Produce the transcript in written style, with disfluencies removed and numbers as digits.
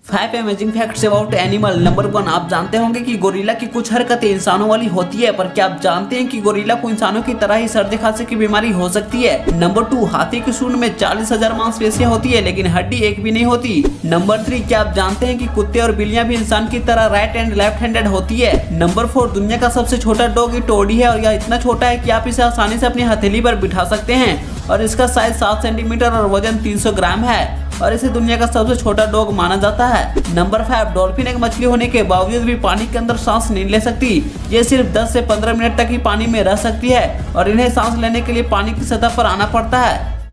5 amazing facts about animal. Number 1, आप जानते होंगे कि गोरिल्ला की कुछ हरकतें इंसानों वाली होती है, पर क्या आप जानते हैं कि गोरिल्ला को इंसानों की तरह ही सर्दी खांसी की बीमारी हो सकती है। नंबर 2, हाथी की सूंड में 40,000 मांसपेशियां होती है, लेकिन हड्डी एक भी नहीं होती। नंबर 3, क्या आप जानते हैं कि कुत्ते और बिल्लियां भी इंसान की तरह राइट एंड लेफ्ट हैंडेड होती है। नंबर 4, दुनिया का सबसे छोटा डॉग टोडी है, और यह इतना छोटा है कि आप इसे आसानी से अपनी हथेली पर बिठा सकते हैं, और इसका साइज 7 सेंटीमीटर और वजन 300 ग्राम है, और इसे दुनिया का सबसे छोटा डॉग माना जाता है। नंबर 5, डॉल्फिन एक मछली होने के बावजूद भी पानी के अंदर सांस नहीं ले सकती। ये सिर्फ 10 से 15 मिनट तक ही पानी में रह सकती है, और इन्हें सांस लेने के लिए पानी की सतह पर आना पड़ता है।